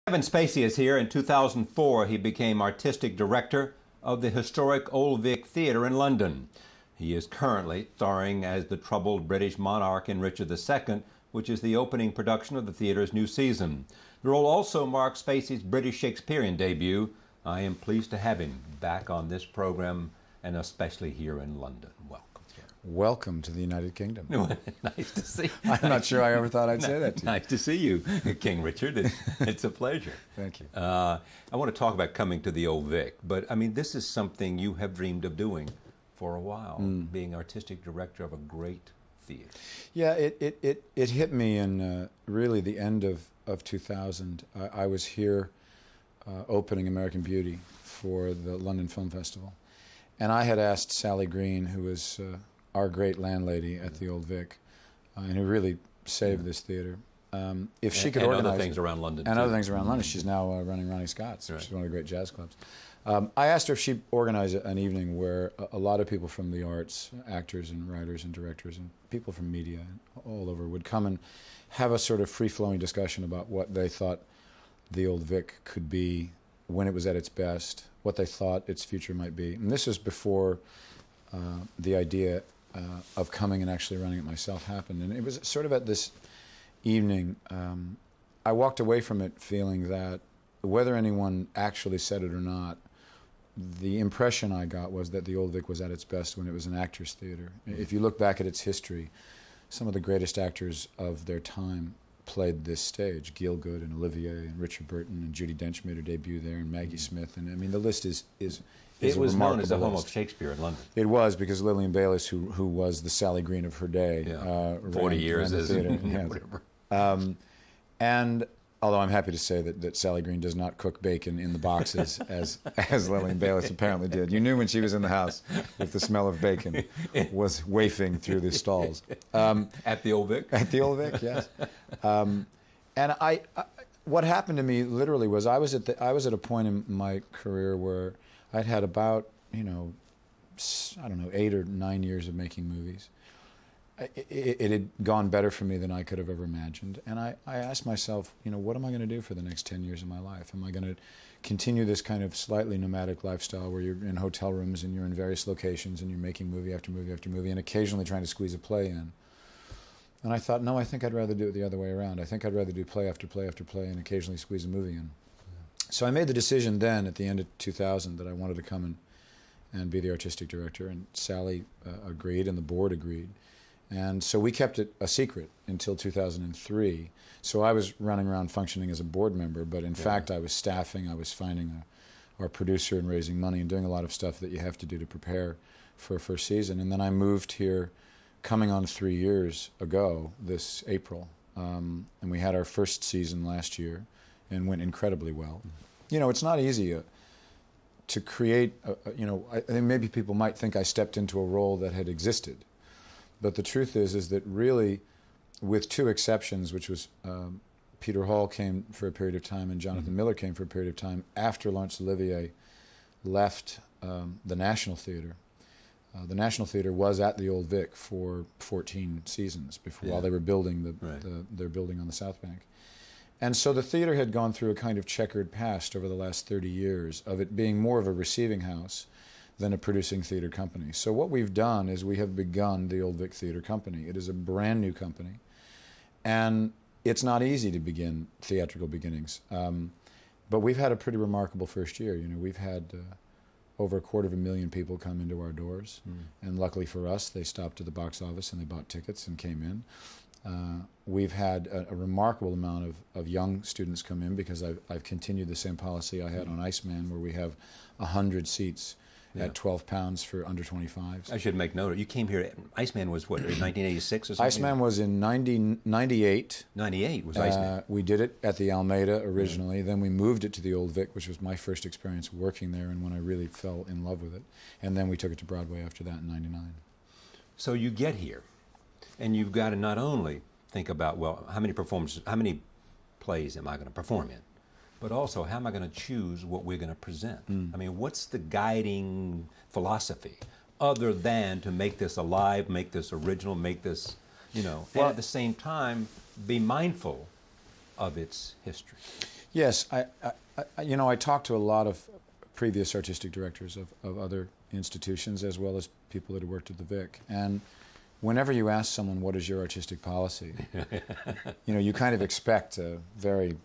Kevin Spacey is here. In 2004, he became artistic director of the historic Old Vic Theatre in London. He is currently starring as the troubled British monarch in Richard II, which is the opening production of the theatre's new season. The role also marks Spacey's British Shakespearean debut. I am pleased to have him back on this program, and especially here in London. Welcome. Welcome to the United Kingdom. Nice to see you. I'm not sure I ever thought I'd say that to you. Nice to see you, King Richard. It's a pleasure. Thank you. I want to talk about coming to the Old Vic, but I mean, this is something you have dreamed of doing for a while, being artistic director of a great theater. Yeah, it hit me in really the end of 2000. I was here opening American Beauty for the London Film Festival, and I had asked Sally Green, who was our great landlady at the Old Vic, and who really saved this theater, if she could organize... other things around London, and too. other things around London. She's now running Ronnie Scott's, Right. which is one of the great jazz clubs. I asked her if she'd organize an evening where a lot of people from the arts, actors and writers and directors and people from media all over, would come and have a sort of free-flowing discussion about what they thought the Old Vic could be when it was at its best, what they thought its future might be. And this was before the idea of coming and actually running it myself happened. And it was sort of at this evening, I walked away from it feeling that whether anyone actually said it or not, the impression I got was that the Old Vic was at its best when it was an actors' theater. If you look back at its history, some of the greatest actors of their time played this stage. Gielgud and Olivier and Richard Burton and Judi Dench made her debut there, and Maggie Smith. And I mean, the list is It was known as the home list. of Shakespeare in London. It was, because Lillian Bayliss, who was the Sally Green of her day, 40 years ran the as theater. whatever. And although I'm happy to say that Sally Green does not cook bacon in the boxes as Lillian Bayliss apparently did. You knew when she was in the house if the smell of bacon was wafting through the stalls. At the Old Vic? At the Old Vic, yes. And what happened to me literally was I was at a point in my career where I'd had about, I don't know, 8 or 9 years of making movies. It had gone better for me than I could have ever imagined. And I asked myself, what am I going to do for the next 10 years of my life? Am I going to continue this kind of slightly nomadic lifestyle where you're in hotel rooms and you're in various locations and you're making movie after movie after movie and occasionally trying to squeeze a play in? And I thought, no, I think I'd rather do it the other way around. I think I'd rather do play after play after play and occasionally squeeze a movie in. So I made the decision then, at the end of 2000, that I wanted to come and be the artistic director, and Sally agreed and the board agreed. And so we kept it a secret until 2003. So I was running around functioning as a board member, but in fact I was staffing, I was finding our producer and raising money and doing a lot of stuff that you have to do to prepare for a first season. And then I moved here coming on 3 years ago this April. And we had our first season last year and went incredibly well. It's not easy to create, I think maybe people might think I stepped into a role that had existed. But the truth is that really, with two exceptions, which was Peter Hall came for a period of time and Jonathan Miller came for a period of time after Laurence Olivier left the National Theatre. The National Theatre was at the Old Vic for 14 seasons while they were building their building on the South Bank. And so the theatre had gone through a kind of checkered past over the last 30 years of it being more of a receiving house than a producing theatre company. So what we've done is we have begun the Old Vic Theatre Company. It is a brand new company, and it's not easy to begin theatrical beginnings. But we've had a pretty remarkable first year. We've had over 250,000 people come into our doors, and luckily for us, they stopped at the box office and they bought tickets and came in. We've had a remarkable amount of young students come in, because I've continued the same policy I had on Iceman, where we have 100 seats at £12 for under 25s. I should make note. You came here, Iceman was what, in 1986 or something? Iceman was in 98. 98 was Iceman. We did it at the Almeida originally, then we moved it to the Old Vic, which was my first experience working there and when I really fell in love with it. And then we took it to Broadway after that in 99. So you get here, and you've got to not only think about, well, how many plays am I going to perform in? But also, how am I going to choose what we're going to present? I mean, what's the guiding philosophy other than to make this alive, make this original, make this, and at the same time, be mindful of its history? Yes, you know, I talked to a lot of previous artistic directors of other institutions as well as people that had worked at the Vic. And whenever you ask someone, what is your artistic policy, you know, you kind of expect a very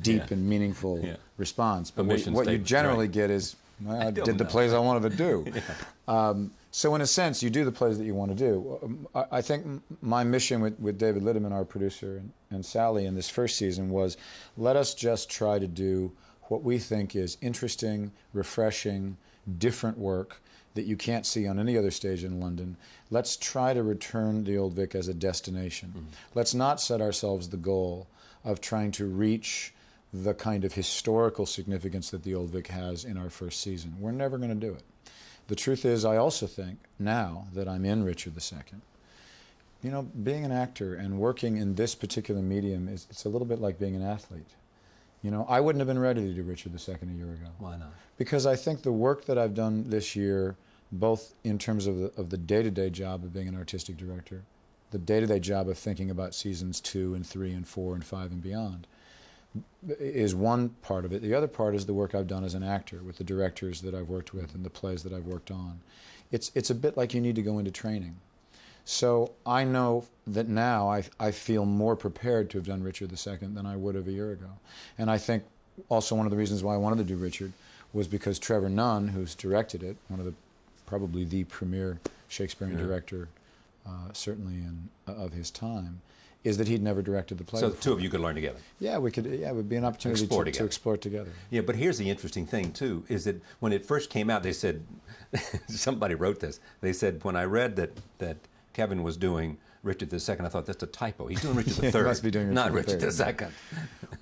deep and meaningful response. But what you generally get is, well, I did the plays I wanted to do. So in a sense, you do the plays that you want to do. I think my mission with David Litterman, our producer, and Sally in this first season was, let us just try to do what we think is interesting, refreshing, different work that you can't see on any other stage in London. Let's try to return the Old Vic as a destination. Mm-hmm. Let's not set ourselves the goal of trying to reach the kind of historical significance that the Old Vic has in our first season. We're never going to do it. The truth is, I also think, now that I'm in Richard II, you know, being an actor and working in this particular medium, it's a little bit like being an athlete. You know, I wouldn't have been ready to do Richard II a year ago. Why not? Because I think the work that I've done this year, both in terms of the day-to-day job of being an artistic director, the day-to-day job of thinking about seasons 2 and 3 and 4 and 5 and beyond, is one part of it. The other part is the work I've done as an actor with the directors that I've worked with and the plays that I've worked on. It's a bit like you need to go into training. So I know that now I feel more prepared to have done Richard II than I would have a year ago. And I think also one of the reasons why I wanted to do Richard was because Trevor Nunn, who's directed it, probably the premier Shakespearean director, certainly of his time, is that he'd never directed the play So before. the two of you could learn together. Yeah, we could. Yeah, it would be an opportunity to explore it together. Yeah, but here's the interesting thing too: is that when it first came out, they said, somebody wrote this. They said when I read that Kevin was doing Richard II, I thought that's a typo. He's doing Richard III. He must be doing not Richard Richard II.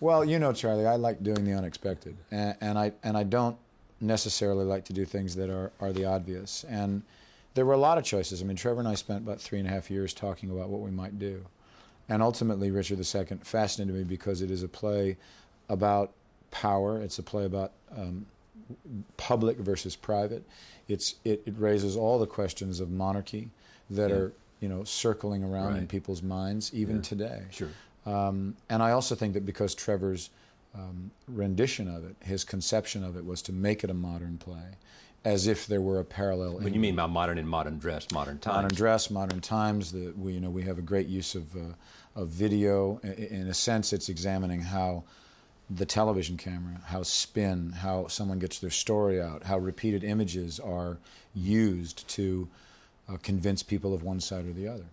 Well, you know, Charlie, I like doing the unexpected, and I don't necessarily like to do things that are the obvious. And there were a lot of choices. I mean, Trevor and I spent about 3.5 years talking about what we might do. And ultimately, Richard II fascinated me because it is a play about power. It's a play about public versus private. It raises all the questions of monarchy that are, you know, circling around in people's minds even today. Sure. And I also think that because Trevor's rendition of it, his conception of it, was to make it a modern play, as if there were a parallel. When you mean about modern and modern dress, modern times. Modern dress, modern times. We have a great use of video. In a sense, it's examining how the television camera, how spin, how someone gets their story out, how repeated images are used to convince people of one side or the other.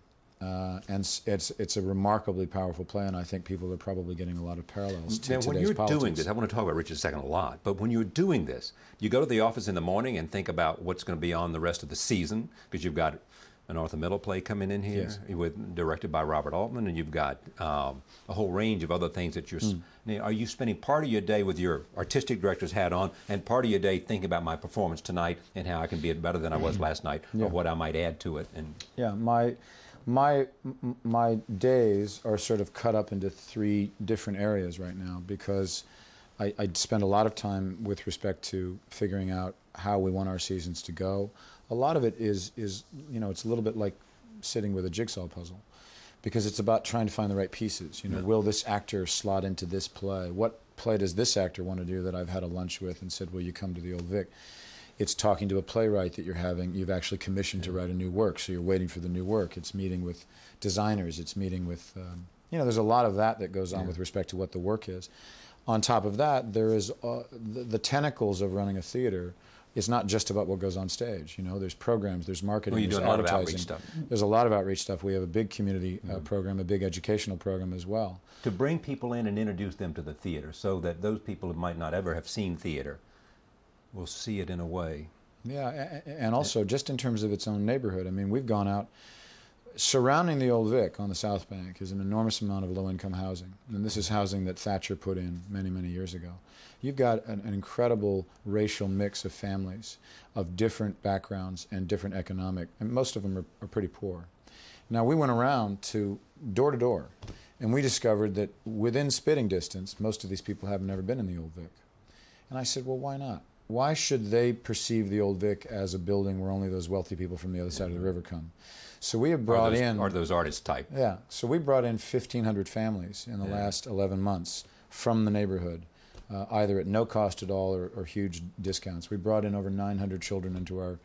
And it's a remarkably powerful play, and I think people are probably getting a lot of parallels to today's politics. When you're doing this, I want to talk about Richard II a lot, but when you're doing this, you go to the office in the morning and think about what's going to be on the rest of the season, because you've got an Arthur Miller play coming in here, directed by Robert Altman, and you've got a whole range of other things that you're... Are you spending part of your day with your artistic director's hat on and part of your day thinking about my performance tonight and how I can be better than I was last night, or what I might add to it? And yeah, my days are sort of cut up into 3 different areas right now, because I spend a lot of time with respect to figuring out how we want our seasons to go. A lot of it is you know, it's a little bit like sitting with a jigsaw puzzle, because it's about trying to find the right pieces. You know, will this actor slot into this play? What play does this actor want to do that I've had a lunch with and said, will you come to the Old Vic? It's talking to a playwright that you've actually commissioned to write a new work, so you're waiting for the new work. It's meeting with designers. It's meeting with, you know, there's a lot of that goes on with respect to what the work is. On top of that, there is the tentacles of running a theater. It's not just about what goes on stage. You know, there's programs, there's marketing, there's advertising. A lot of outreach stuff. There's a lot of outreach stuff. We have a big community program, a big educational program as well. To bring people in and introduce them to the theater, so that those people who might not ever have seen theater will see it in a way. Yeah, and also just in terms of its own neighborhood. I mean, we've gone out. Surrounding the Old Vic on the South Bank is an enormous amount of low-income housing. And this is housing that Thatcher put in many, many years ago. You've got an incredible racial mix of families of different backgrounds and different economic, and most of them are pretty poor. Now, we went around to door, and we discovered that within spitting distance, most of these people have never been in the Old Vic. And I said, well, why not? Why should they perceive the Old Vic as a building where only those wealthy people from the other side of the river come? So we have brought in... Or those artist type. Yeah. So we brought in 1,500 families in the last 11 months from the neighborhood either at no cost at all or huge discounts. We brought in over 900 children into our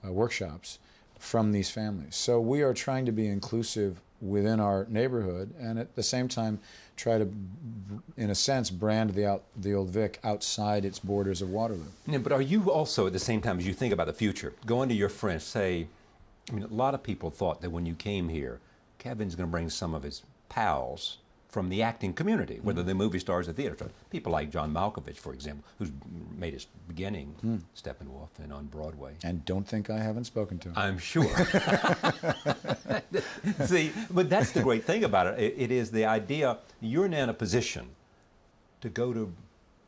workshops from these families. So we are trying to be inclusive within our neighborhood, and at the same time try to, in a sense, brand the Old Vic outside its borders of Waterloo. Yeah, but are you also, at the same time as you think about the future, going to your friends, say, I mean, a lot of people thought that when you came here, Kevin's going to bring some of his pals from the acting community, whether they're movie stars or theater stars. People like John Malkovich, for example, who's made his beginning Steppenwolf and on Broadway. And don't think I haven't spoken to him. I'm sure. See, but that's the great thing about it. It is the idea, you're now in a position to go to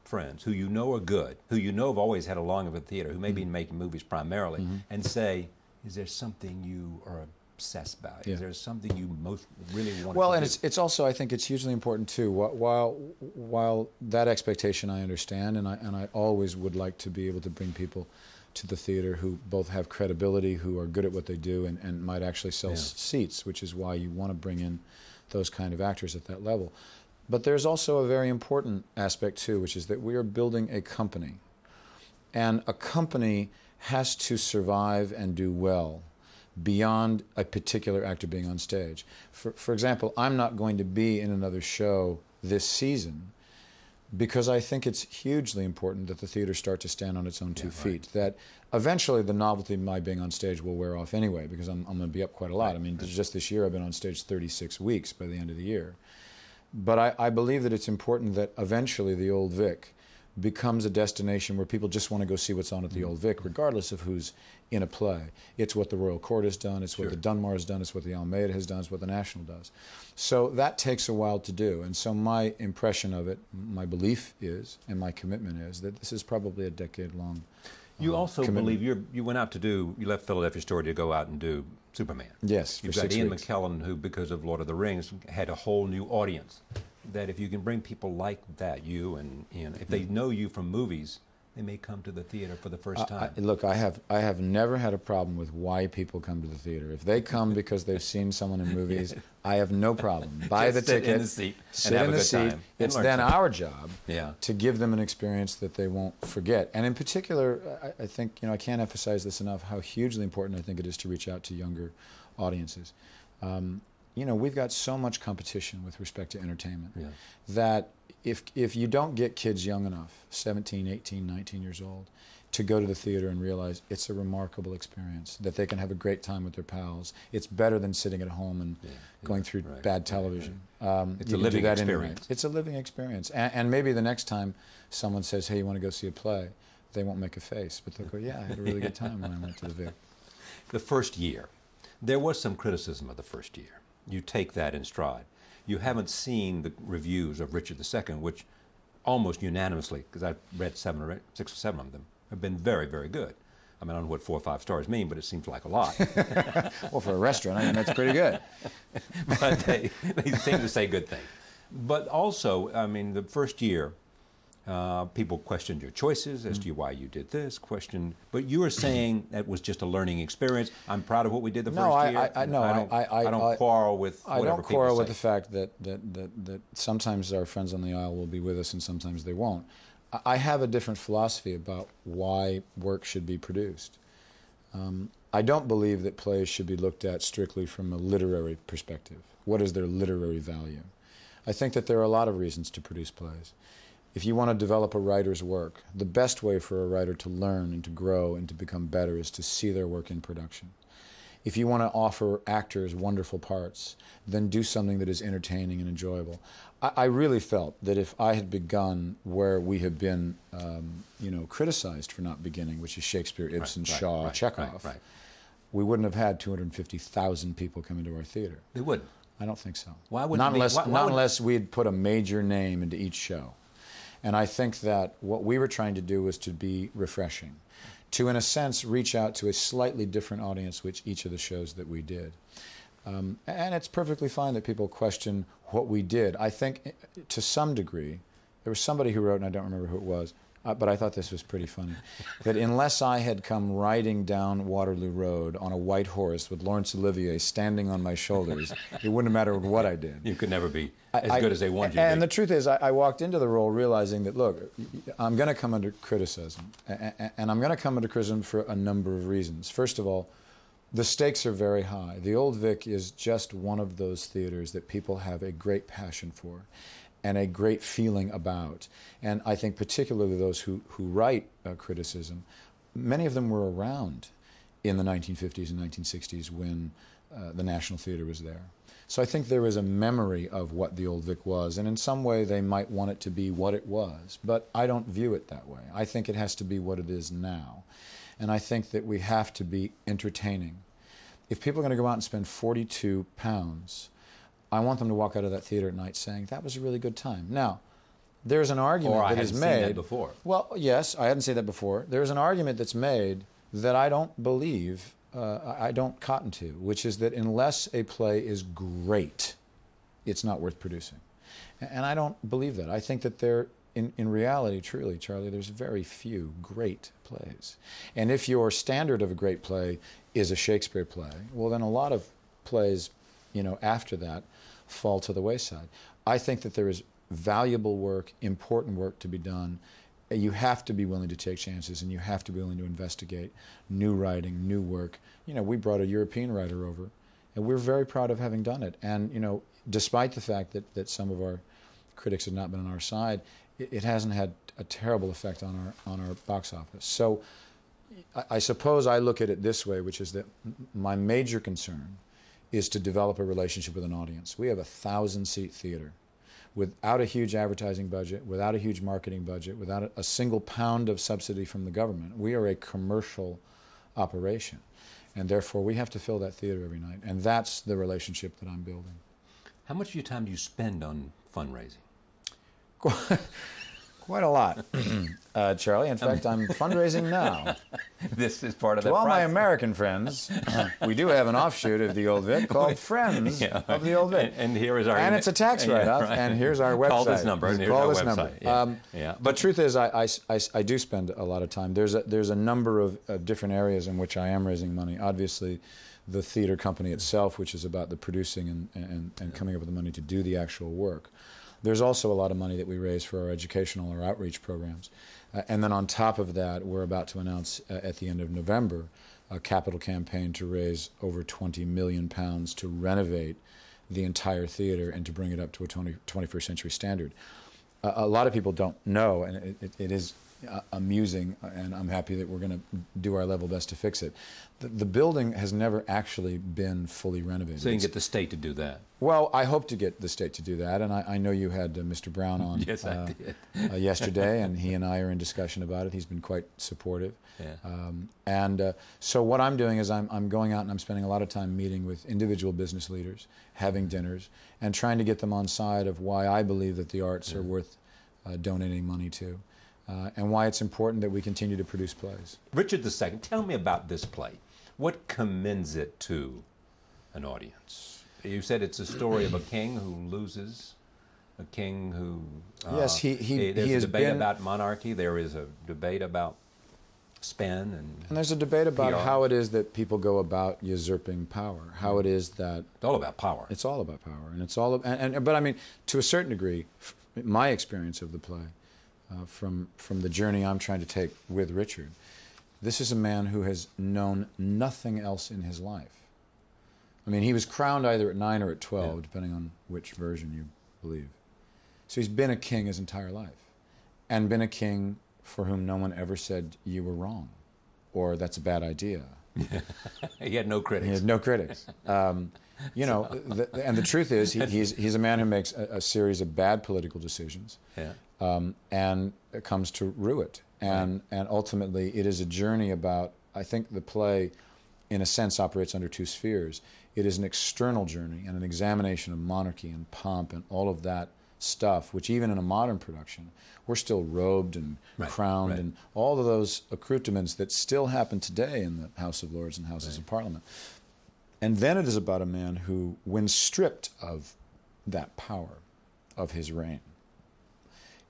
friends who you know are good, who you know have always had a long of a theater, who may be making movies primarily, and say, is there something you are obsessed about? Yeah. Is there something you most really want to do? Well, and it's also, I think it's hugely important too. While that expectation I understand, and I always would like to be able to bring people to the theater who both have credibility, who are good at what they do, and might actually sell seats, which is why you want to bring in those kind of actors at that level. But there's also a very important aspect too, which is that we are building a company, and a company has to survive and do well beyond a particular actor being on stage. For example, I'm not going to be in another show this season because I think it's hugely important that the theater start to stand on its own two feet. That eventually the novelty of my being on stage will wear off anyway, because I'm going to be up quite a lot. I mean, just this year I've been on stage 36 weeks by the end of the year. But I believe that it's important that eventually the Old Vic becomes a destination where people just want to go see what's on at the Old Vic, regardless of who's in a play. It's what the Royal Court has done, it's what the Dunmar has done, it's what the Almeida has done, it's what the National does. So that takes a while to do, and so my impression of it, my belief is, and my commitment is, that this is probably a decade-long You also commitment. believe you went out to do, you left Philadelphia Story to go out and do Superman. Yes, You've for got 6 Ian weeks. McKellen, who, because of Lord of the Rings, had a whole new audience. That if you can bring people like that, you and Ian, if they know you from movies, they may come to the theater for the first time. Look, I have never had a problem with why people come to the theater. If they come because they've seen someone in movies, I have no problem. Buy the ticket, sit in the seat, sit and have in a the good seat. time, It's and then learn our job Yeah. to give them an experience that they won't forget. And in particular, I think, I can't emphasize this enough, how hugely important I think it is to reach out to younger audiences. We've got so much competition with respect to entertainment that if you don't get kids young enough, 17, 18, 19 years old, to go to the theater and realize it's a remarkable experience, that they can have a great time with their pals, it's better than sitting at home and going through bad television. It's a living experience. Anyway. It's a living experience. And maybe the next time someone says, hey, you want to go see a play, they won't make a face, but they'll go, yeah, I had a really good time when I went to the Vic. The first year, there was some criticism of the first year. You take that in stride. You haven't seen the reviews of Richard II, which almost unanimously, because I've read 6 or 7 of them, have been very, very good. I mean, I don't know what 4 or 5 stars mean, but it seems like a lot. Well, for a restaurant, I mean, that's pretty good. But they seem to say good things. But also, I mean, the first year, people questioned your choices as to why you did this, but you were saying that was just a learning experience. I'm proud of what we did the first year. I don't quarrel with whatever I don't people quarrel say. with the fact that sometimes our friends on the aisle will be with us and sometimes they won't. I have a different philosophy about why work should be produced. I don't believe that plays should be looked at strictly from a literary perspective. What is their literary value? I think that there are a lot of reasons to produce plays. If you want to develop a writer's work, the best way for a writer to learn and to grow and to become better is to see their work in production. If you want to offer actors wonderful parts, then do something that is entertaining and enjoyable. I really felt that if I had begun where we have been, criticized for not beginning, which is Shakespeare, Ibsen, Shaw, Chekhov, we wouldn't have had 250,000 people come into our theater. They wouldn't. I don't think so. Why would not unless we'd put a major name into each show. And I think that what we were trying to do was to be refreshing, to, in a sense, reach out to a slightly different audience with each of the shows that we did. And it's perfectly fine that people question what we did. I think, to some degree, there was somebody who wrote, and I don't remember who it was, but I thought this was pretty funny, that unless I had come riding down Waterloo Road on a white horse with Laurence Olivier standing on my shoulders, it wouldn't have mattered what I did. You could never be as good as they want you to be. And the truth is, I walked into the role realizing that, look, I'm going to come under criticism, and I'm going to come under criticism for a number of reasons. First of all, the stakes are very high. The Old Vic is just one of those theaters that people have a great passion for and a great feeling about. And I think particularly those who write criticism, many of them were around in the 1950s and 1960s when the National Theatre was there. So I think there is a memory of what the Old Vic was, and in some way they might want it to be what it was, but I don't view it that way. I think it has to be what it is now. And I think that we have to be entertaining. If people are going to go out and spend £42, I want them to walk out of that theater at night saying, that was a really good time. Now, there's an argument that is made. Or I hadn't seen that before. Well, yes, I hadn't seen that before. There's an argument that's made that I don't believe, I don't cotton to, which is that unless a play is great, it's not worth producing. And I don't believe that. I think that in reality, truly, Charlie, there's very few great plays. And if your standard of a great play is a Shakespeare play, well, then a lot of plays, after that fall to the wayside. I think that there is valuable work, important work to be done. You have to be willing to take chances, and you have to be willing to investigate new writing, new work. We brought a European writer over, and we're very proud of having done it. And, despite the fact that some of our critics have not been on our side, it hasn't had a terrible effect on our box office. So I suppose I look at it this way, which is that my major concern is to develop a relationship with an audience. We have a 1,000-seat theater without a huge advertising budget, without a huge marketing budget, without a single pound of subsidy from the government. We are a commercial operation, and therefore we have to fill that theater every night, and that's the relationship that I'm building. How much of your time do you spend on fundraising? Quite a lot, Charlie. In fact, I'm fundraising now. This is part of the process. To all my process. American friends, we do have an offshoot of the Old Vic called Friends of the Old Vic. And here is our and it's a tax write-off, right. And here's our website. Call this number, and here's our website. But truth is, I do spend a lot of time. There's a number of different areas in which I am raising money. Obviously, the theater company itself, which is about the producing and coming up with the money to do the actual work. There's also a lot of money that we raise for our educational or outreach programs. And then on top of that, we're about to announce at the end of November a capital campaign to raise over £20 million to renovate the entire theater and to bring it up to a 21st century standard. A lot of people don't know, and it is amusing, and I'm happy that we're going to do our level best to fix it. The building has never actually been fully renovated. So you can get the state to do that? Well, I hope to get the state to do that, and I know you had Mr. Brown on yes, I did. Yesterday, and he and I are in discussion about it. He's been quite supportive. Yeah. So what I'm doing is I'm going out and I'm spending a lot of time meeting with individual business leaders, having dinners, and trying to get them on side of why I believe that the arts are worth donating money to. And why it's important that we continue to produce plays. Richard II, tell me about this play. What commends it to an audience? You said it's a story of a king who loses, a king who... yes, there's a debate about monarchy. There is a debate about spin. And there's a debate about PR. how it is that people go about usurping power, how it is that... It's all about power. It's all about power. And it's all... But I mean, to a certain degree, my experience of the play, from the journey I'm trying to take with Richard, this is a man who has known nothing else in his life. I mean, he was crowned either at 9 or at 12, depending on which version you believe. So he's been a king his entire life, and been a king for whom no one ever said you were wrong, or that's a bad idea. He had no critics. He had no critics. And the truth is, he's a man who makes a series of bad political decisions. And it comes to rue it. And ultimately, it is a journey about, I think the play, in a sense, operates under two spheres. It is an external journey and an examination of monarchy and pomp and all of that stuff, which even in a modern production, we're still robed and crowned and all of those accoutrements that still happen today in the House of Lords and Houses of Parliament. And then it is about a man who, when stripped of that power of his reign,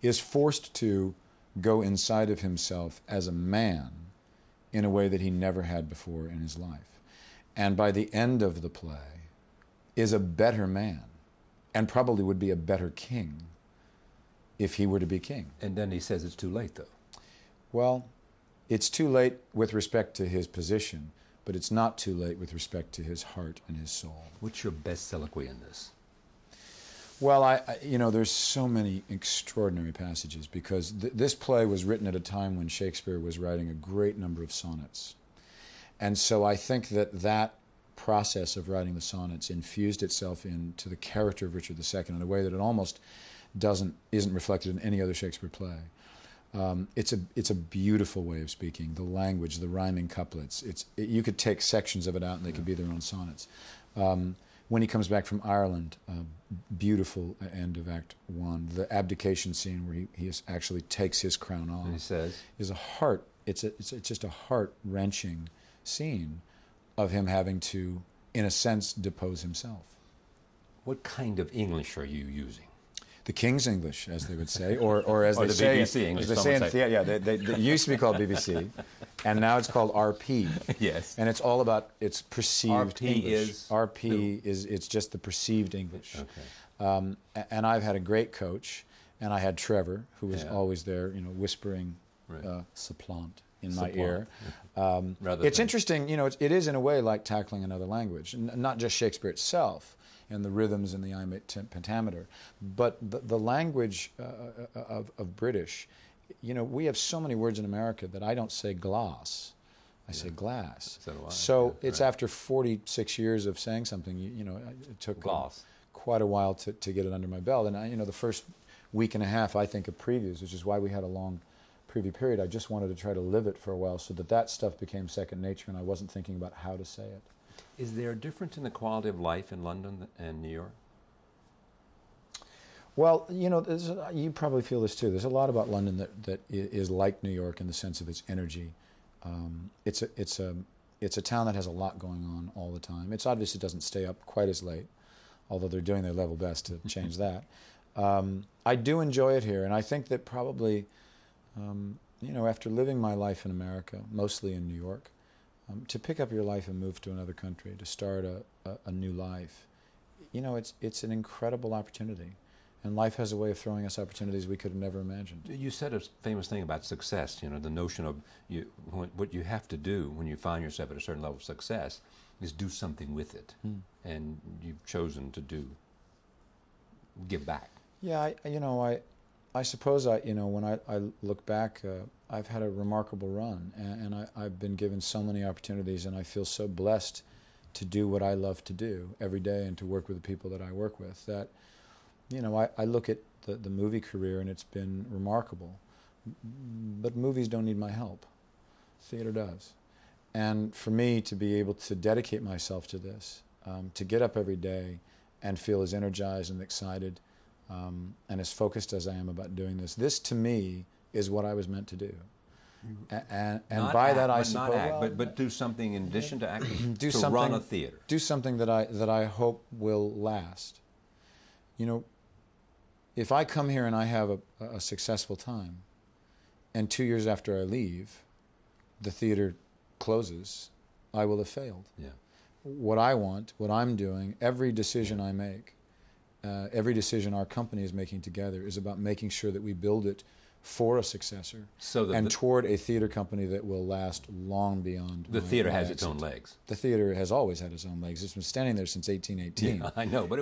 is forced to go inside of himself as a man in a way that he never had before in his life. And by the end of the play, is a better man, and probably would be a better king if he were to be king. And then he says it's too late, though. Well, it's too late with respect to his position, but it's not too late with respect to his heart and his soul. What's your best soliloquy in this? Well, there's so many extraordinary passages because this play was written at a time when Shakespeare was writing a great number of sonnets. And so I think that process of writing the sonnets infused itself into the character of Richard II in a way that it almost isn't reflected in any other Shakespeare play. It's a beautiful way of speaking. The language, the rhyming couplets. You could take sections of it out and they could be their own sonnets. When he comes back from Ireland, beautiful end of Act 1. The abdication scene where he actually takes his crown off. And he says, is a heart. It's just a heart-wrenching scene of him having to, in a sense, depose himself. what kind of English are you using? The King's English, as they would say, or as or they the say, BBC English, as they say in the theater. Yeah, they used to be called BBC, and now it's called RP. Yes. And it's all about its perceived RP English. is RP is it's just the perceived English. Okay. And I've had a great coach, and I had Trevor, who was Yeah. always there, whispering Right. supplant in my ear. Rather It's than- interesting, it is in a way like tackling another language, not just Shakespeare itself and the rhythms and the iambic pentameter, but the language of British. We have so many words in America that I don't say glass, I say glass. So do I. So Yeah, it's right. after 46 years of saying something, it took Glass. quite a while to get it under my belt. And the first week and a half, I think, of previews, which is why we had a long preview period, I just wanted to try to live it for a while so that stuff became second nature and I wasn't thinking about how to say it. Is there a difference in the quality of life in London and New York? Well, you probably feel this too. There's a lot about London that is like New York in the sense of its energy. It's a town that has a lot going on all the time. It's obviously doesn't stay up quite as late, although they're doing their level best to change that. I do enjoy it here, and I think that probably, after living my life in America, mostly in New York, to pick up your life and move to another country, to start a new life, it's an incredible opportunity. And life has a way of throwing us opportunities we could have never imagined. You said a famous thing about success, the notion of what you have to do when you find yourself at a certain level of success is do something with it. And you've chosen to give back. Yeah, I suppose when I look back, I've had a remarkable run, and I've been given so many opportunities, and I feel so blessed to do what I love to do every day and to work with the people that I work with that, I look at the movie career and it's been remarkable, but movies don't need my help. Theater does. And for me to be able to dedicate myself to this, to get up every day and feel as energized and excited and as focused as I am about doing this to me is what I was meant to do. And by that I suppose... Not act, but do something in addition to acting, do to something, run a theater. Do something that I hope will last. If I come here and I have a successful time, and 2 years after I leave, the theater closes, I will have failed. Yeah. What I want, what I'm doing, every decision I make, every decision our company is making together is about making sure that we build it for a successor and toward a theater company that will last long beyond the theater has exit. its own legs. The theater has always had its own legs. It's been standing there since 1818. Yeah, I know, but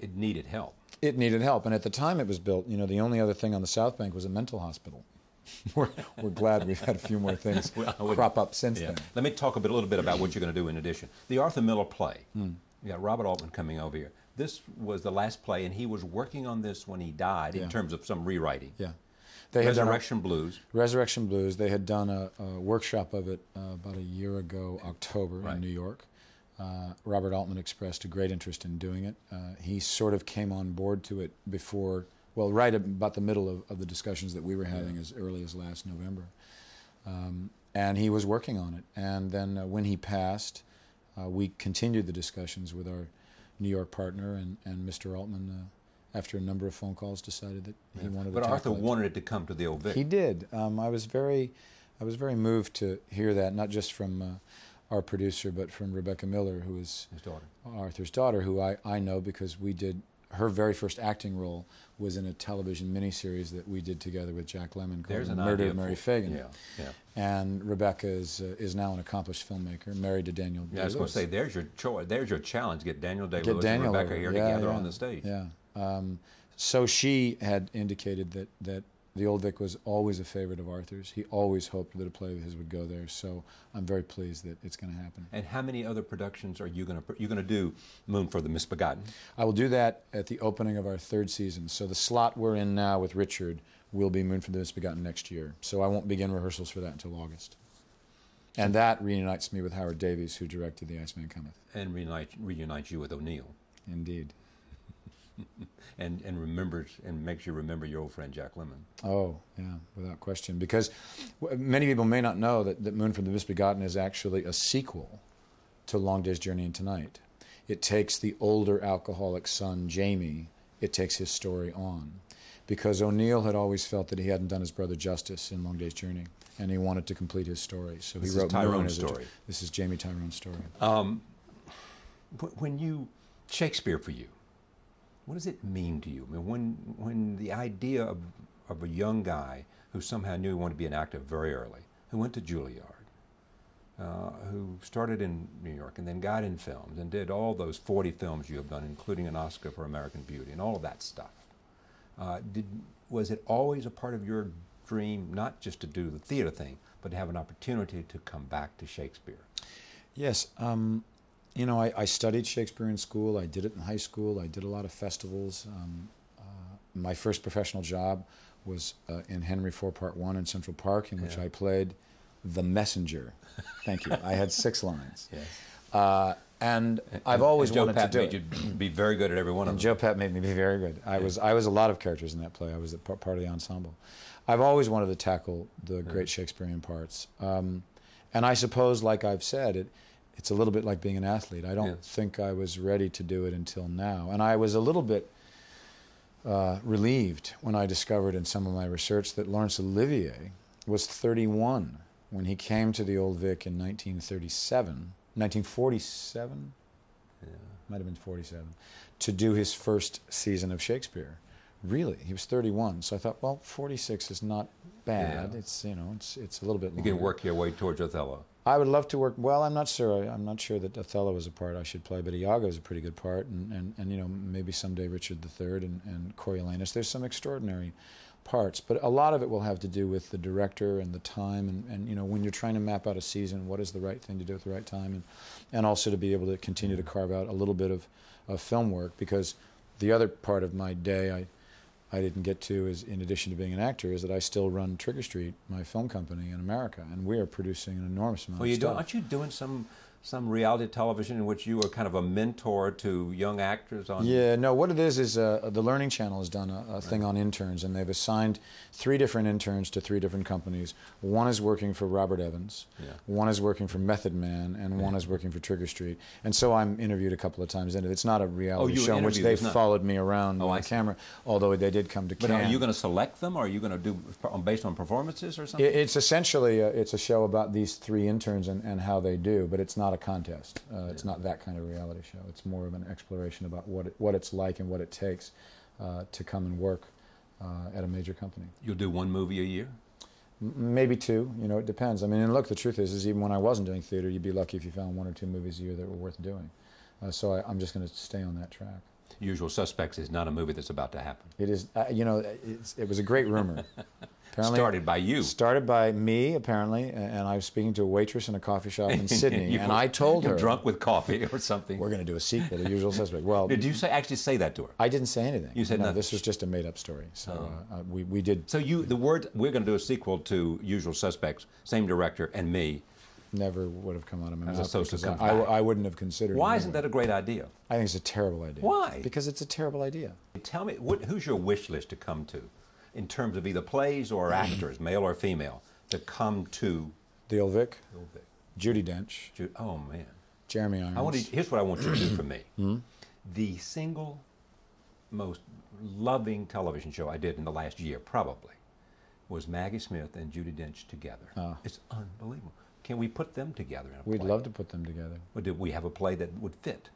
it needed help. It needed help, and at the time it was built, the only other thing on the South Bank was a mental hospital. We're glad we've had a few more things crop up since then. Let me talk a little bit about what you're going to do in addition. The Arthur Miller play. You got Robert Altman coming over here. This was the last play, and he was working on this when he died in terms of some rewriting. Yeah. Resurrection Blues. Resurrection Blues. They had done a workshop of it about a year ago, October, in New York. Robert Altman expressed a great interest in doing it. He sort of came on board to it before, right about the middle of the discussions that we were having as early as last November. And he was working on it. And then when he passed, we continued the discussions with our New York partner, and Mr. Altman after a number of phone calls, decided that he wanted to But Arthur tackle it. wanted it to come to the Old Vic. He did. I was very moved to hear that, not just from our producer, but from Rebecca Miller, who is His daughter. Arthur's daughter, who I know because we did her very first acting role was in a television miniseries that we did together with Jack Lemmon called Murder of Mary Fagan. Yeah, yeah. And Rebecca is now an accomplished filmmaker, married to Daniel Day-Lewis. Yeah, I was going to say, there's your there's your challenge. Get Daniel Day-Lewis and Daniel Rebecca over. here Yeah, together yeah, on the stage. Yeah. So she had indicated that the Old Vic was always a favorite of Arthur's. He always hoped that a play of his would go there. So I'm very pleased that it's going to happen. And how many other productions are you going to do? Moon for the Misbegotten. I will do that at the opening of our third season. So the slot we're in now with Richard will be Moon for the Misbegotten next year. So I won't begin rehearsals for that until August. And that reunites me with Howard Davies, who directed The Iceman Cometh. And reunites you with O'Neill. Indeed. and makes you remember your old friend Jack Lemmon. Oh, yeah, without question. Because many people may not know that Moon for the Misbegotten is actually a sequel to Long Day's Journey into Night. It takes the older alcoholic son, Jamie, it takes his story on. Because O'Neill had always felt that he hadn't done his brother justice in Long Day's Journey, and he wanted to complete his story. So he wrote Moon as story. This is Jamie Tyrone's story. When you, Shakespeare for you, what does it mean to you? I mean, when the idea of a young guy who somehow knew he wanted to be an actor very early, who went to Juilliard, who started in New York and then got in films and did all those 40 films you have done, including an Oscar for American Beauty and all of that stuff. Was it always a part of your dream, not just to do the theater thing, but to have an opportunity to come back to Shakespeare? Yes. You know, I studied Shakespeare in school. I did it in high school. I did a lot of festivals. My first professional job was in Henry IV Part 1 in Central Park, in which I played the messenger. Thank you. I had 6 lines. Yes. And I've always wanted to do it. Joe Pat made you be very good at every one of them. And Joe Pat made me be very good. I was a lot of characters in that play. I was part of the ensemble. I've always wanted to tackle the great Shakespearean parts. And I suppose, like I've said, it's a little bit like being an athlete. I don't think I was ready to do it until now. And I was a little bit relieved when I discovered in some of my research that Laurence Olivier was 31 when he came to the Old Vic in 1947, might have been 47, to do his first season of Shakespeare. Really, he was 31. So I thought, well, 46 is not bad. It's, you know, it's a little bit longer. You can work your way towards Othello. I would love to work. Well, I'm not sure. I'm not sure that Othello is a part I should play, but Iago is a pretty good part, and you know, maybe someday Richard III and Coriolanus. There's some extraordinary parts, but a lot of it will have to do with the director and the time, and you know, when you're trying to map out a season, what is the right thing to do at the right time, and also to be able to continue to carve out a little bit of film work, because the other part of my day I didn't get to, is, in addition to being an actor, is that I still run Trigger Street, my film company in America, and we are producing an enormous amount of stuff. Aren't you doing some reality television in which you are kind of a mentor to young actors? Yeah, no, what it is the Learning Channel has done a thing on interns, and they've assigned 3 different interns to 3 different companies. One is working for Robert Evans, one is working for Method Man, and one is working for Trigger Street. And so I'm interviewed a couple of times in it. It's not a reality show in which they followed me around on camera, although they did come to Cannes. But are you going to select them, or are you going to do based on performances or something? It's essentially it's a show about these 3 interns and how they do, but it's not a contest. It's not that kind of reality show. It's more of an exploration about what it's like and what it takes to come and work at a major company. You'll do 1 movie a year? Maybe 2. You know, it depends. I mean, and look, the truth is even when I wasn't doing theater, you'd be lucky if you found 1 or 2 movies a year that were worth doing. So I'm just going to stay on that track. Usual Suspects is not a movie that's about to happen. It is. You know, it was a great rumor. Apparently, started by you. Started by me, apparently, and I was speaking to a waitress in a coffee shop in Sydney, and I told her, drunk with coffee or something, we're going to do a sequel to Usual Suspect. Well, did you actually say that to her? I didn't say anything. You said no. nothing. This was just a made-up story. So we did. So the word we're going to do a sequel to Usual Suspects, same director, and me, never would have come out of my mouth. I wouldn't have considered. Why isn't that a great idea? I think it's a terrible idea. Why? Because it's a terrible idea. Tell me, who's your wish list to come to, in terms of either plays or actors, male or female, to come to the Old Vic? The Old Vic. Judi Dench. Oh man. Jeremy Irons. Here's what I want you to do for me. The single most loving television show I did in the last year, probably, was Maggie Smith and Judi Dench together. It's unbelievable. Can we put them together in a play? We'd love to put them together. Or do we have a play that would fit?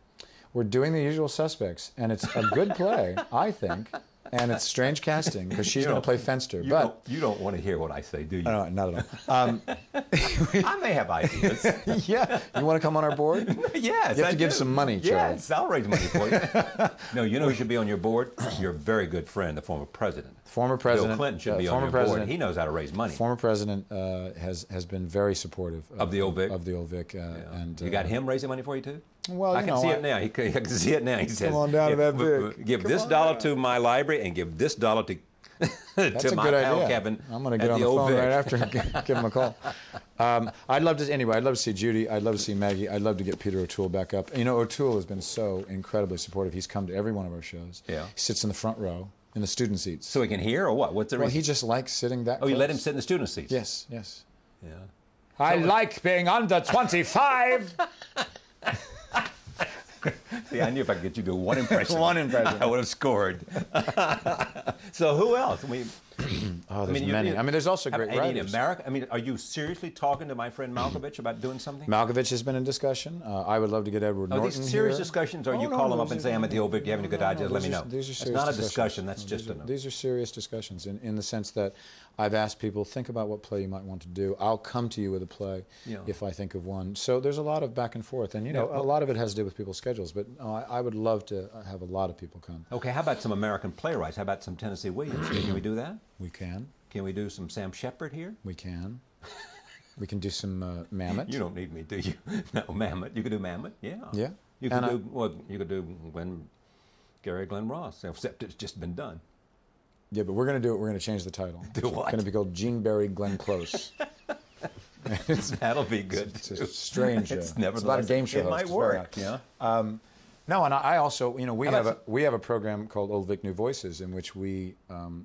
We're doing The Usual Suspects, and it's a good play, I think. And it's strange casting because she's going to play Fenster. You don't want to hear what I say, do you? No, not at all. I may have ideas. Yeah, you want to come on our board? Yes, you have to give some money, Charlie. Yes, I'll raise money for you. No, you know who should be on your board? Your very good friend, the former president. Former president. Bill Clinton should be on your board. He knows how to raise money. Former president has been very supportive of the Old Vic. And you got him raising money for you too? Well, I can see it now. I can see it now. He says, "Come on down to that Vic. Give this dollar to my library and give this dollar to to my pal Kevin." I'm going to get on the phone right after and give him a call. I'd love to see Judy. I'd love to see Maggie. I'd love to get Peter O'Toole back up. You know, O'Toole has been so incredibly supportive. He's come to every one of our shows. Yeah. He sits in the front row in the student seats. So he can hear, or what? What's the reason? Well, he just likes sitting that close. You let him sit in the student seats? Yes, yes. Yeah. I like being under 25. See, I knew if I could get you to do one impression, I would have scored. So who else? There's many. There's also great writers. America. Are you seriously talking to my friend Malkovich about doing something? Malkovich has been in discussion. I would love to get Edward Norton these serious here. discussions, or you call them up and say, I'm at the Old Vic, you having a good idea, let me know. These are serious It's not a discussion, that's These are serious discussions in the sense that I've asked people, think about what play you might want to do. I'll come to you with a play if I think of one. So there's a lot of back and forth. And, a lot of it has to do with people's schedules. But I would love to have a lot of people come. Okay, how about some American playwrights? How about some Tennessee Williams? Can we do that? We can. Can we do some Sam Shepard here? We can. We can do some Mamet. You don't need me, do you? No, Mamet. You could do Mamet, yeah. Yeah. You could do Gary Glenn Ross, except it's just been done. Yeah, but we're going to do it. We're going to change the title. Do what? It's going to be called Gene Barry Glenn Close. That'll be good. It's a strange. It's about a game show. It might work. Yeah. No, and I also, we have a program called Old Vic New Voices in which we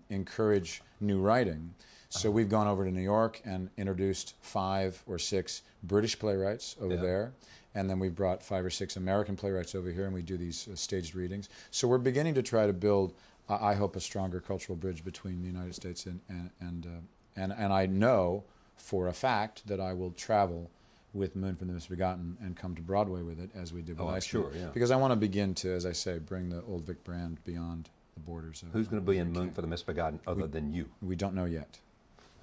encourage new writing. So we've gone over to New York and introduced 5 or 6 British playwrights over there. And then we brought 5 or 6 American playwrights over here, and we do these staged readings. So we're beginning to try to build, I hope, a stronger cultural bridge between the United States and I know for a fact that I will travel with Moon from the Misbegotten and come to Broadway with it as we did with Ice Cream. Sure, yeah. Because I want to begin to, as I say, bring the Old Vic brand beyond the borders of. Who's going to be in Moon for the Misbegotten other than you? We don't know yet.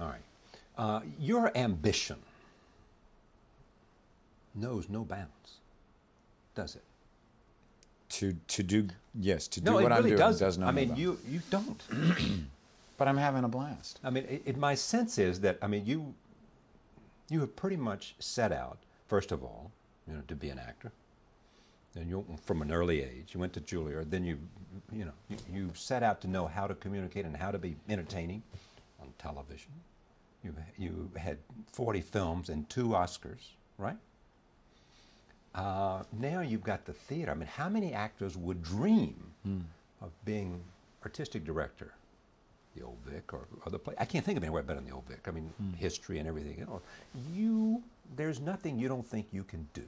All right. Your ambition knows no bounds, does it? To do what really I'm doing does know no bounds. you don't. But I'm having a blast. My sense is that you have pretty much set out, first of all, to be an actor. And you, from an early age, you went to Juilliard. Then you set out to know how to communicate and how to be entertaining on television. You had 40 films and 2 Oscars, right? Now you've got the theater. How many actors would dream of being artistic director? The Old Vic or other play. I can't think of anywhere better than the Old Vic. History and everything else. There's nothing you don't think you can do.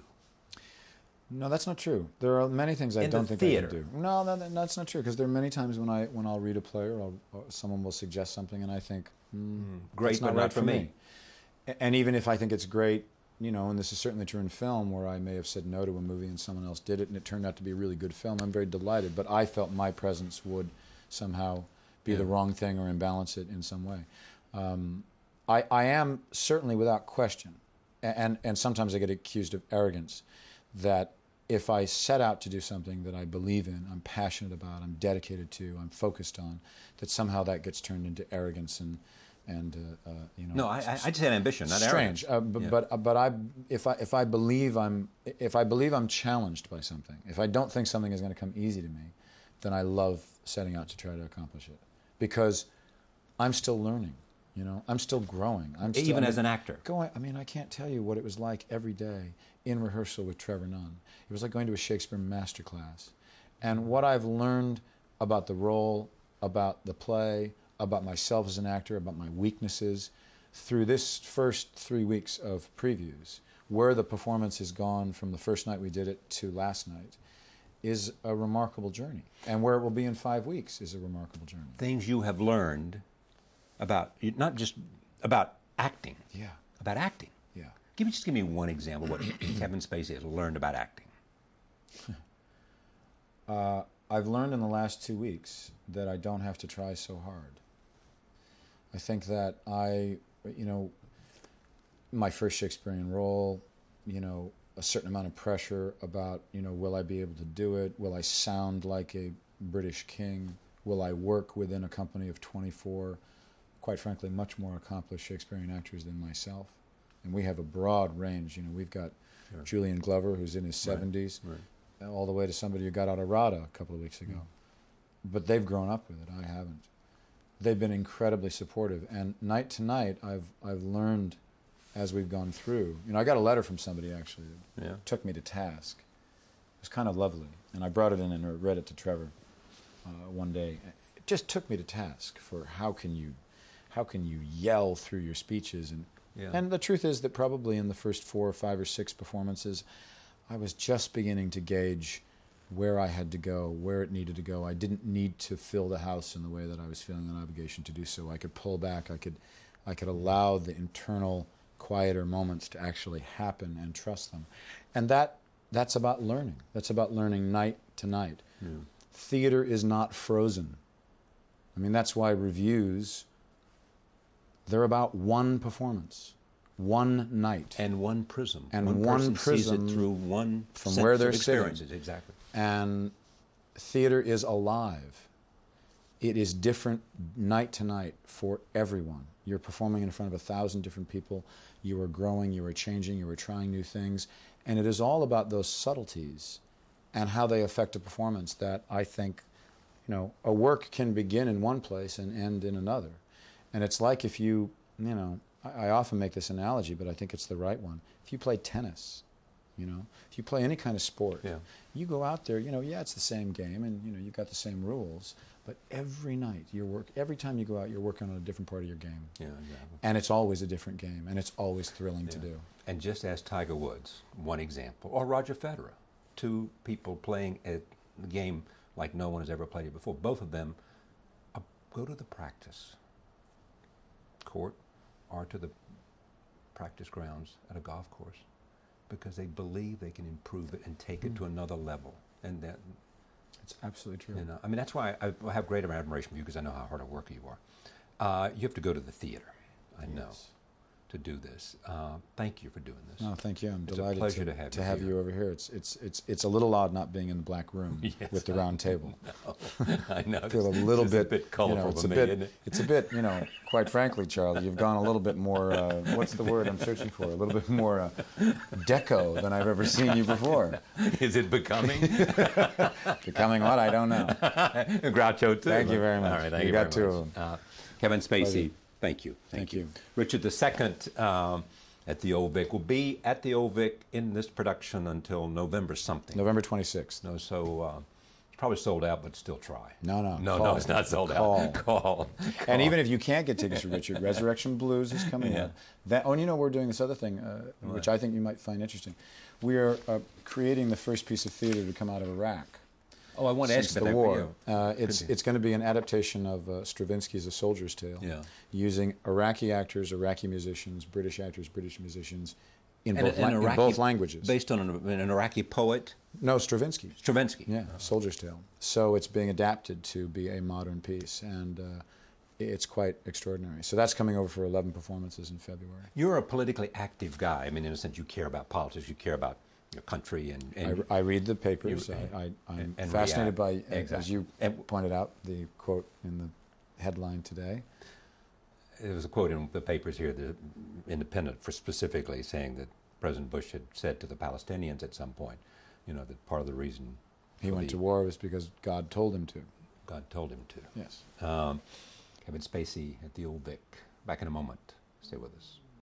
No, that's not true. There are many things I don't think I can do. No, that's not true. Because there are many times when I'll read a play or someone will suggest something and I think, great, but not for me. And even if I think it's great, and this is certainly true in film, where I may have said no to a movie and someone else did it, and it turned out to be a really good film. I'm very delighted, but I felt my presence would somehow be the wrong thing or imbalance it in some way. I am certainly, without question, and sometimes I get accused of arrogance, that if I set out to do something that I believe in, I'm passionate about, I'm dedicated to, I'm focused on, that somehow that gets turned into arrogance and No, I just had ambition, not strange. arrogance. But if I believe I'm challenged by something, if I don't think something is going to come easy to me, then I love setting out to try to accomplish it, because I'm still learning. I'm still growing. Even as an actor. I can't tell you what it was like every day in rehearsal with Trevor Nunn. It was like going to a Shakespeare masterclass. And what I've learned about the role, about the play, about myself as an actor, about my weaknesses, through this first 3 weeks of previews, where the performance has gone from the first night we did it to last night, is a remarkable journey. And where it will be in 5 weeks is a remarkable journey. Things you have learned about, not just about acting. Yeah. About acting. Yeah. Just give me one example of what Kevin Spacey has learned about acting. I've learned in the last 2 weeks that I don't have to try so hard. I think that my first Shakespearean role, a certain amount of pressure about, will I be able to do it? Will I sound like a British king? Will I work within a company of 24, quite frankly, much more accomplished Shakespearean actors than myself? And we have a broad range. We've got Julian Glover, who's in his 70s, all the way to somebody who got out of RADA a couple of weeks ago. But they've grown up with it. I haven't. They've been incredibly supportive. And night to night, I've learned as we've gone through. I got a letter from somebody, actually, that took me to task. It was kind of lovely. And I brought it in and read it to Trevor one day. It just took me to task for how can you yell through your speeches. And the truth is that probably in the first 4 or 5 or 6 performances, I was just beginning to gauge where I had to go, where it needed to go. I didn't need to fill the house in the way that I was feeling an obligation to do so. I could pull back. I could allow the internal, quieter moments to actually happen and trust them. And that's about learning. That's about learning night to night. Yeah. Theater is not frozen. That's why reviews, they're about one performance, one night. And one prism. And one prism sees it through one from where they're experiences. sitting. Exactly. And theater is alive. It is different night to night for everyone. You're performing in front of 1,000 different people. You are growing, you are changing, you are trying new things. And it is all about those subtleties and how they affect a performance that I think, a work can begin in one place and end in another. And it's like if I often make this analogy, but I think it's the right one. If you play tennis, if you play any kind of sport, you go out there, it's the same game and, you've got the same rules, but every night, every time you go out, you're working on a different part of your game. Yeah, exactly. And it's always a different game, and it's always thrilling to do. And just as Tiger Woods, one example, or Roger Federer, 2 people playing a game like no one has ever played it before. Both of them go to the practice court or to the practice grounds at a golf course because they believe they can improve it and take it to another level. And that it's absolutely true. That's why I have great admiration for you because I know how hard a worker you are. You have to go to the theater, I know, to do this. Thank you for doing this. No, thank you. I'm it's delighted a pleasure to have you over here. It's a little odd not being in the black room with the round table. I know. I feel a little bit, a bit colorful for me, isn't it? It's a bit, quite frankly, Charlie, you've gone a little bit more, what's the word I'm searching for? A little bit more deco than I've ever seen you before. Is it becoming? Becoming what? I don't know. Groucho, too. Thank you very much. All right, thank you got very 2 of them. Kevin Spacey. Pleasure. Thank you. Thank you. Richard II at the Old Vic will be at the Old Vic in this production until November something. November 26th. No, so it's probably sold out, but still try. No, it's not sold out. Call. And even if you can't get tickets for Richard, Resurrection Blues is coming out. We're doing this other thing, which I think you might find interesting. We are creating the first piece of theater to come out of Iraq. Oh, I want to ask about the war. It's going to be an adaptation of Stravinsky's A Soldier's Tale, using Iraqi actors, Iraqi musicians, British actors, British musicians, in both languages. Based on an Iraqi poet? No, Stravinsky. Stravinsky. Yeah, Soldier's Tale. So it's being adapted to be a modern piece, and it's quite extraordinary. So that's coming over for 11 performances in February. You're a politically active guy. In a sense, you care about politics, you care about your country, and I read the papers. I'm fascinated by, as you pointed out, the quote in the headline today. There was a quote in the papers here, the Independent, for specifically saying that President Bush had said to the Palestinians at some point, that part of the reason he went to war was because God told him to. God told him to. Yes. Kevin Spacey at the Old Vic. Back in a moment. Stay with us.